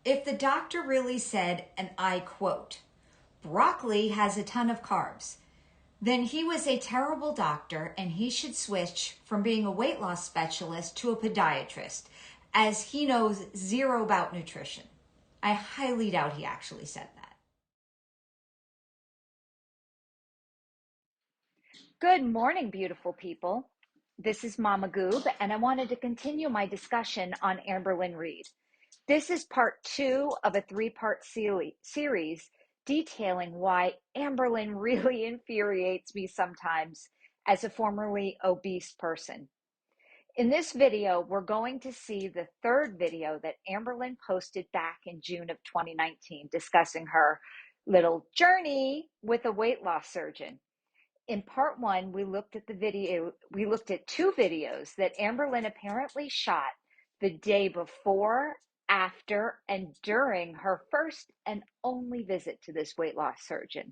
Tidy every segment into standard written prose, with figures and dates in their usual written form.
If the doctor really said, and I quote, broccoli has a ton of carbs, then he was a terrible doctor and he should switch from being a weight loss specialist to a podiatrist, as he knows zero about nutrition. I highly doubt he actually said that. Good morning, beautiful people. This is Mama Goob, and I wanted to continue my discussion on Amberlyn Reid. This is part 2 of a 3-part series detailing why Amberlyn really infuriates me sometimes as a formerly obese person. In this video, we're going to see the 3rd video that Amberlyn posted back in June of 2019, discussing her little journey with a weight loss surgeon. In part 1, we looked at 2 videos that Amberlyn apparently shot the day before, after, and during her first and only visit to this weight loss surgeon.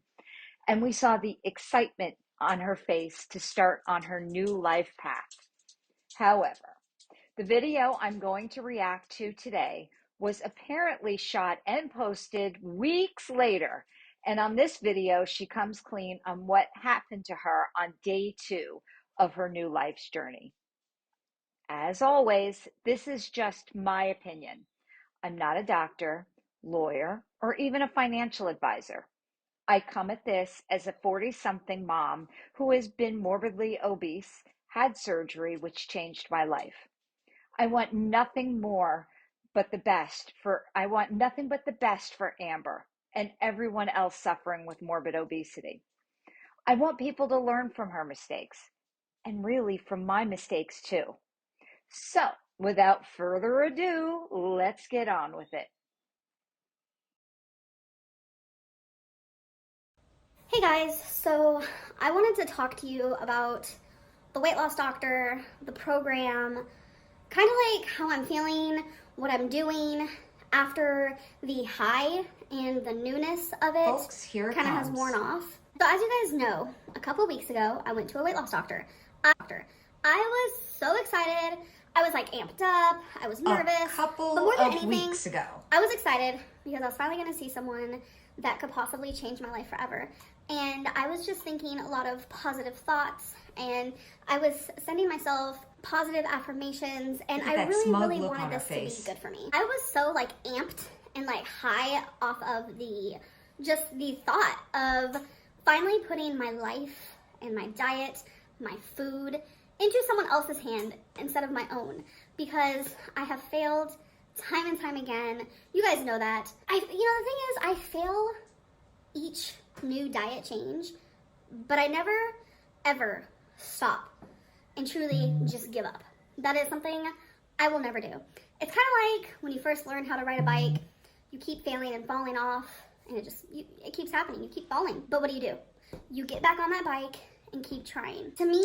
And we saw the excitement on her face to start on her new life path. However, the video I'm going to react to today was apparently shot and posted weeks later. And on this video, she comes clean on what happened to her on day 2 of her new life's journey. As always, this is just my opinion. I'm not a doctor, lawyer, or even a financial advisor. I come at this as a 40-something mom who has been morbidly obese, had surgery, which changed my life. I want nothing but the best for Amber and everyone else suffering with morbid obesity. I want people to learn from her mistakes, and really from my mistakes too. So, without further ado, let's get on with it. Hey guys, so I wanted to talk to you about the weight loss doctor, the program, kind of like how I'm feeling, what I'm doing after the high and the newness of it. Folks, here it kind of comes. has worn off. So as you guys know, a couple weeks ago, I went to a weight loss doctor. I was so excited. I was like amped up. I was nervous. A couple but more than of anything, weeks ago. I was excited because I was finally going to see someone that could possibly change my life forever. And I was just thinking a lot of positive thoughts, and I was sending myself positive affirmations, and I really wanted this to be good for me. I was so like amped and like high off of the thought of finally putting my life and my diet, my food into someone else's hand instead of my own, because I have failed time and time again. You guys know that. The thing is, I fail each new diet change, but I never ever stop and truly just give up. That is something I will never do. It's kind of like when you first learn how to ride a bike, you keep failing and falling off, and it keeps happening. You keep falling, but what do? You get back on that bike and keep trying. To me,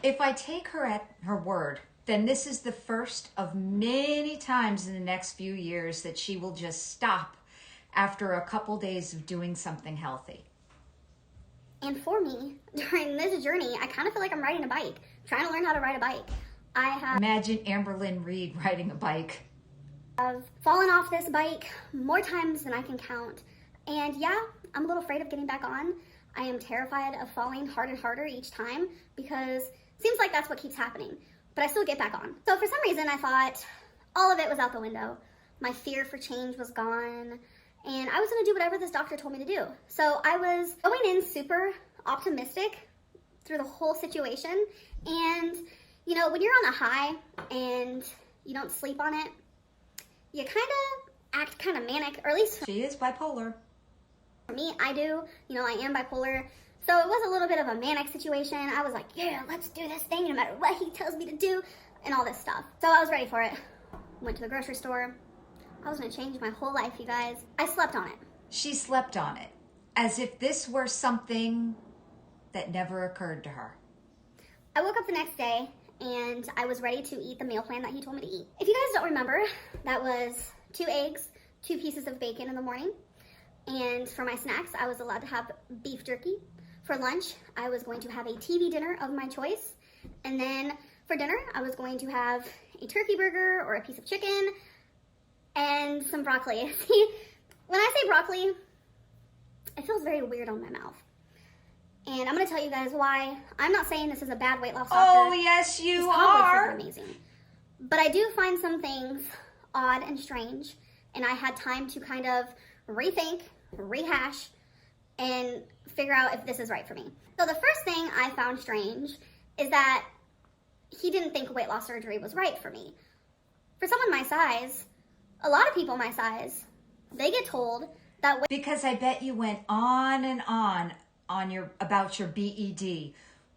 if I take her at her word, then this is the first of many times in the next few years that she will just stop after a couple days of doing something healthy. And for me, during this journey, I kind of feel like I'm riding a bike, trying to learn how to ride a bike. Imagine Amberlyn Reid riding a bike. I've fallen off this bike more times than I can count. And yeah, I'm a little afraid of getting back on. I am terrified of falling harder and harder each time, because it seems like that's what keeps happening. But I still get back on. So for some reason, I thought all of it was out the window. My fear for change was gone, and I was gonna do whatever this doctor told me to do. So I was going in super optimistic through the whole situation. And when you're on a high and you don't sleep on it, you kind of act kind of manic, or at least she is bipolar. For me, I do. I am bipolar. So it was a little bit of a manic situation. I was like, yeah, let's do this thing no matter what he tells me to do, and all this stuff. So I was ready for it. Went to the grocery store. I was gonna change my whole life, you guys. I slept on it. She slept on it, as if this were something that never occurred to her. I woke up the next day, and I was ready to eat the meal plan that he told me to eat. If you guys don't remember, that was 2 eggs, 2 pieces of bacon in the morning. And for my snacks, I was allowed to have beef jerky. For lunch, I was going to have a TV dinner of my choice. And then for dinner, I was going to have a turkey burger or a piece of chicken. and some broccoli. See, when I say broccoli, it feels very weird on my mouth. And I'm going to tell you guys why. I'm not saying this is a bad weight loss doctor. Oh, yes, you are. Amazing. But I do find some things odd and strange, and I had time to kind of rethink, rehash, and figure out if this is right for me. So the first thing I found strange is that he didn't think weight loss surgery was right for me. For someone my size, a lot of people my size, they get told that because I bet you went on and on about your BED,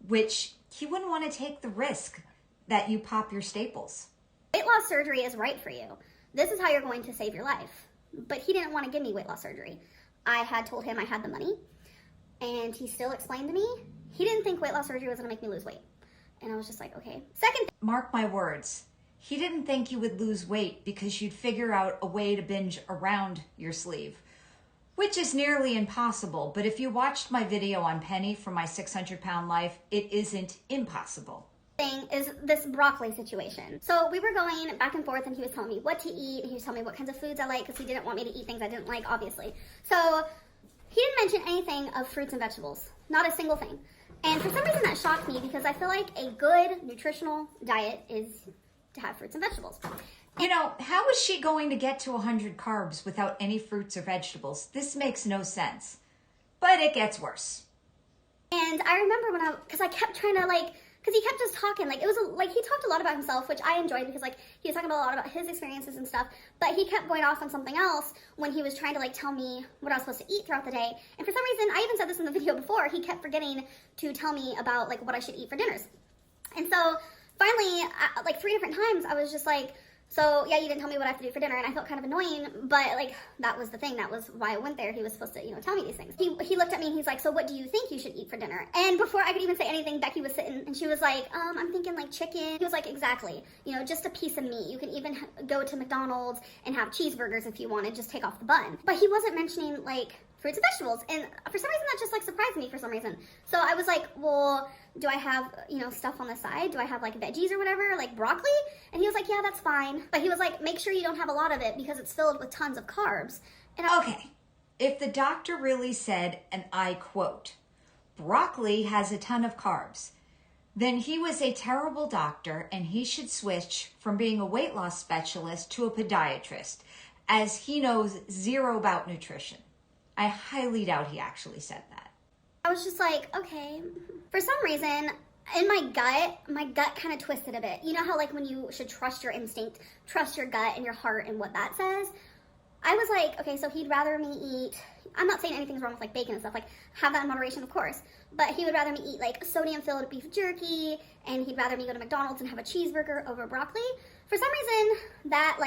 which he wouldn't want to take the risk that you pop your staples. Weight loss surgery is right for you. This is how you're going to save your life. But he didn't want to give me weight loss surgery. I had told him I had the money, and he still explained to me he didn't think weight loss surgery was going to make me lose weight. And I was just like, okay. Mark my words. He didn't think you would lose weight because you'd figure out a way to binge around your sleeve, which is nearly impossible. But if you watched my video on Penny from my 600-pound life, it isn't impossible. Thing is this broccoli situation. So we were going back and forth, and he was telling me what to eat, and he was telling me what kinds of foods I like, because he didn't want me to eat things I didn't like, obviously. So he didn't mention anything of fruits and vegetables. Not a single thing. And for some reason that shocked me, because I feel like a good nutritional diet is to have fruits and vegetables. You know, how is she going to get to 100 carbs without any fruits or vegetables? This makes no sense. But it gets worse. And I remember because I kept trying to because he kept just talking, he talked a lot about himself, which I enjoyed, because he was talking a lot about his experiences and stuff, but he kept going off on something else when he was trying to tell me what I was supposed to eat throughout the day. And for some reason, I even said this in the video before, he kept forgetting to tell me about what I should eat for dinners. And so finally, 3 different times, I was just like, so yeah, you didn't tell me what I have to do for dinner, and I felt kind of annoying, but that was the thing. That was why I went there. He was supposed to, tell me these things. He looked at me and he's like, so what do you think you should eat for dinner? And before I could even say anything, Becky was sitting and she was like, I'm thinking chicken. He was like, exactly, just a piece of meat. You can even go to McDonald's and have cheeseburgers if you wanted, just take off the bun. But he wasn't mentioning fruits and vegetables, and for some reason that just surprised me for some reason. So I was like, well, do I have stuff on the side? Do I have veggies or whatever, broccoli? And he was like, yeah, that's fine. But he was like, make sure you don't have a lot of it because it's filled with tons of carbs. And okay, if the doctor really said, and I quote, broccoli has a ton of carbs, then he was a terrible doctor and he should switch from being a weight loss specialist to a podiatrist, as he knows zero about nutrition. I highly doubt he actually said that. I was just like, okay. For some reason, in my gut kind of twisted a bit. You know how when you should trust your instinct, trust your gut and your heart and what that says? I was like, okay, so he'd rather me eat, I'm not saying anything's wrong with bacon and stuff, have that in moderation, of course, but he would rather me eat sodium-filled beef jerky, and he'd rather me go to McDonald's and have a cheeseburger over broccoli. For some reason, that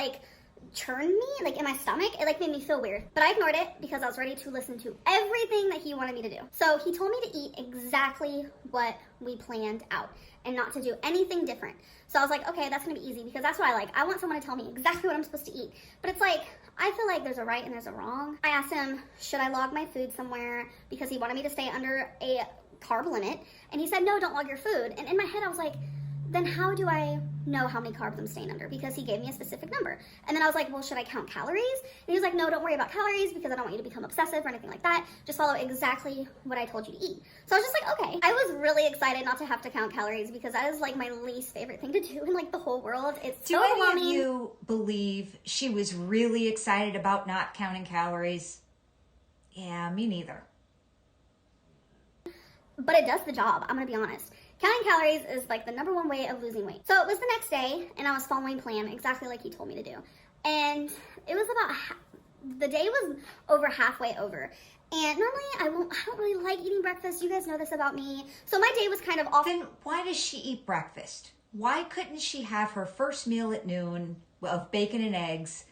churned me in my stomach. It made me feel weird, but I ignored it because I was ready to listen to everything that he wanted me to do. So he told me to eat exactly what we planned out and not to do anything different. So I was like, okay, that's gonna be easy, because that's what I like. I want someone to tell me exactly what I'm supposed to eat. But it's I feel like there's a right and there's a wrong. I asked him, should I log my food somewhere, because he wanted me to stay under a carb limit, and he said, no, don't log your food. And in my head I was like, then how do I know how many carbs I'm staying under? Because he gave me a specific number. And then I was like, well, should I count calories? And he was like, no, don't worry about calories, because I don't want you to become obsessive or anything like that. Just follow exactly what I told you to eat. So I was just like, okay. I was really excited not to have to count calories, because that is my least favorite thing to do in the whole world. It's so overwhelming. Do any of you believe she was really excited about not counting calories? Yeah, me neither. But it does the job, I'm gonna be honest. Counting calories is the number one way of losing weight. So it was the next day, and I was following plan exactly like he told me to do. And it was the day was over halfway over. And normally I don't really like eating breakfast. You guys know this about me. So my day was kind of off. Then why does she eat breakfast? Why couldn't she have her first meal at noon of bacon and eggs?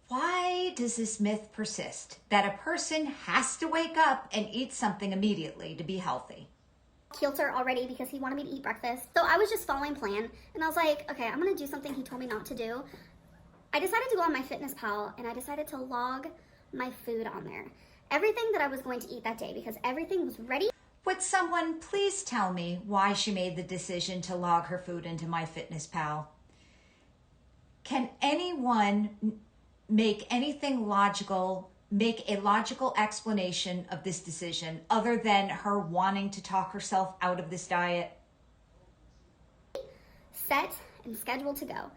Why does this myth persist that a person has to wake up and eat something immediately to be healthy? Kilter already, because he wanted me to eat breakfast. So I was just following plan, and I was like, okay, I'm gonna do something he told me not to do. I decided to go on MyFitnessPal, and I decided to log my food on there. Everything that I was going to eat that day, because everything was ready. Would someone please tell me why she made the decision to log her food into MyFitnessPal? Can anyone make anything logical, make a logical explanation of this decision other than her wanting to talk herself out of this diet? Set and scheduled to go.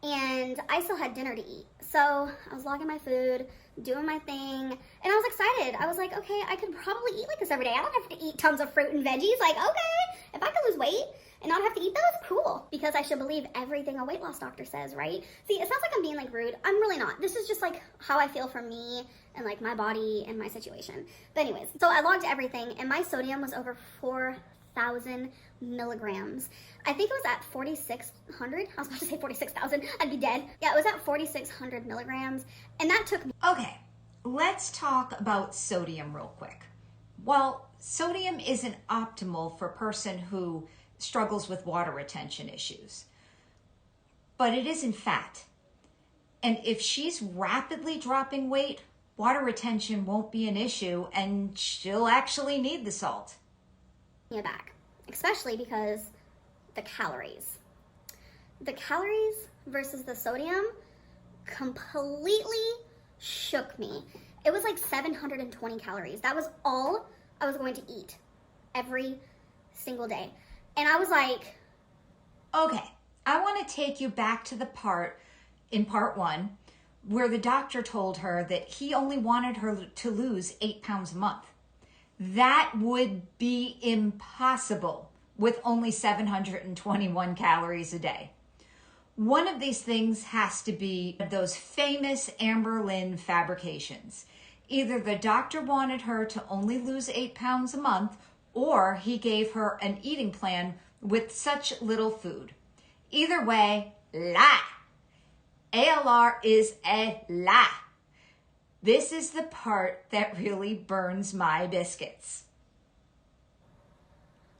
And I still had dinner to eat. So I was logging my food, doing my thing, and I was excited. I was like, okay, I could probably eat like this every day. I don't have to eat tons of fruit and veggies. Like, okay, if I could lose weight and not have to eat those, cool. Because I should believe everything a weight loss doctor says, right? See, it sounds like I'm being like rude. I'm really not. This is just like how I feel for me and like my body and my situation. But anyways, so I logged everything and my sodium was over 4,000 milligrams. I think it was at 4,600. I was about to say 46,000. I'd be dead. Yeah, it was at 4,600 milligrams. And that took me. Okay, let's talk about sodium real quick. Well, sodium isn't optimal for a person who struggles with water retention issues, but it is in fat. And if she's rapidly dropping weight, water retention won't be an issue and she'll actually need the salt. Back, especially because the calories versus the sodium completely shook me. It was like 720 calories. That was all I was going to eat every single day. And I was like, okay, I want to take you back to the part in part 1 where the doctor told her that he only wanted her to lose 8 pounds a month. That would be impossible with only 721 calories a day. One of these things has to be those famous Amberlyn fabrications. Either the doctor wanted her to only lose 8 pounds a month, or he gave her an eating plan with such little food. Either way, lie. ALR is a lie. This is the part that really burns my biscuits.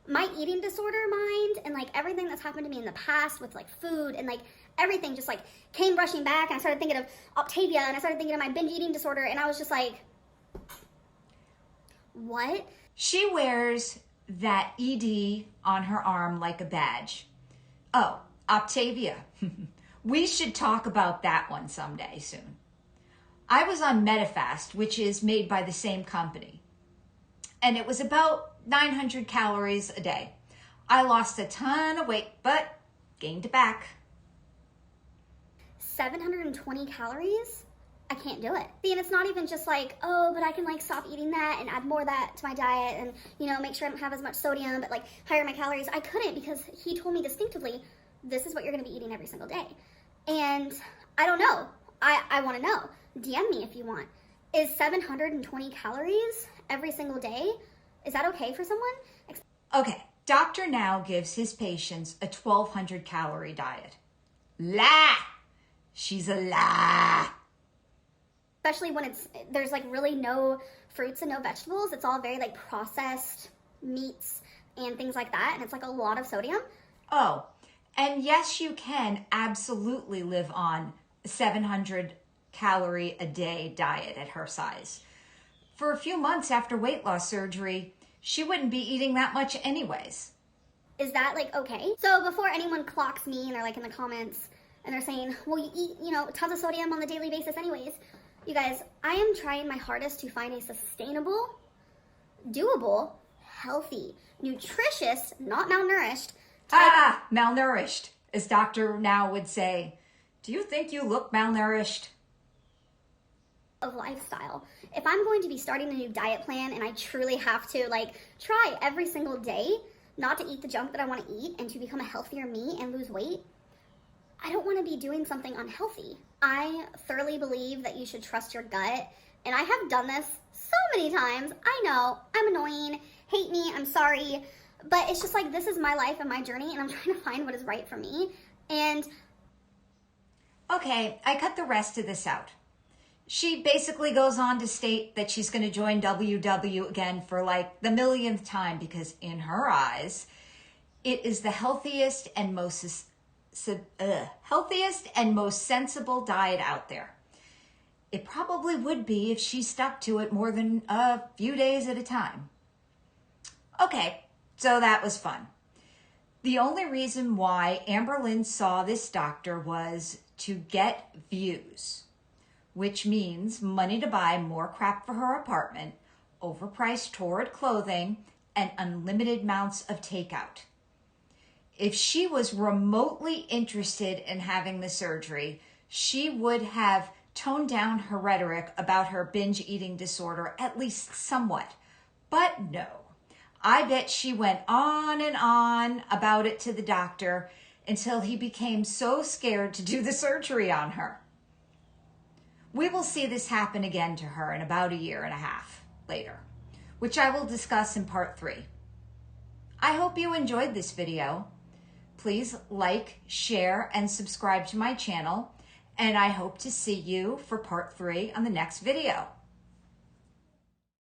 My eating disorder mind and like everything that's happened to me in the past with like food and like everything just like came rushing back, and I started thinking of Octavia and I started thinking of my binge eating disorder, and I was just like, what? She wears that ED on her arm like a badge. Oh, Octavia. We should talk about that one someday soon. I was on Medifast, which is made by the same company, and it was about 900 calories a day. I lost a ton of weight, but gained it back. 720 calories? I can't do it. See, and it's not even just like, oh, but I can like stop eating that and add more of that to my diet and, you know, make sure I don't have as much sodium, but like higher my calories. I couldn't, because he told me distinctively, this is what you're going to be eating every single day. And I don't know. I want to know. DM me if you want. Is 720 calories every single day? Is that okay for someone? Okay, doctor now gives his patients a 1,200 calorie diet. Lie! She's a lie! Especially when there's like really no fruits and no vegetables. It's all very like processed meats and things like that. And it's like a lot of sodium. Oh, and yes, you can absolutely live on 700 calorie a day diet at her size. For a few months after weight loss surgery, she wouldn't be eating that much anyways. Is that like okay? So before anyone clocks me and they're like in the comments and they're saying, well, you eat, you know, tons of sodium on the daily basis anyways. You guys, I am trying my hardest to find a sustainable, doable, healthy, nutritious, not malnourished. Malnourished, as Dr. Now would say. Do you think you look malnourished? Of lifestyle. If I'm going to be starting a new diet plan and I truly have to like try every single day not to eat the junk that I want to eat and to become a healthier me and lose weight, I don't want to be doing something unhealthy. I thoroughly believe that you should trust your gut, and I have done this so many times. I know, I'm annoying, hate me, I'm sorry, but it's just like this is my life and my journey, and I'm trying to find what is right for me. And okay, I cut the rest of this out. She basically goes on to state that she's going to join WW again for like the millionth time, because in her eyes, it is the healthiest and most sensible diet out there. It probably would be if she stuck to it more than a few days at a time. Okay, so that was fun. The only reason why Amberlyn saw this doctor was to get views, which means money to buy more crap for her apartment, overpriced torrid clothing, and unlimited amounts of takeout. If she was remotely interested in having the surgery, she would have toned down her rhetoric about her binge eating disorder at least somewhat. But no, I bet she went on and on about it to the doctor until he became so scared to do the surgery on her. We will see this happen again to her in about a year and a half later, which I will discuss in part 3. I hope you enjoyed this video. Please like, share, and subscribe to my channel, and I hope to see you for part 3 on the next video.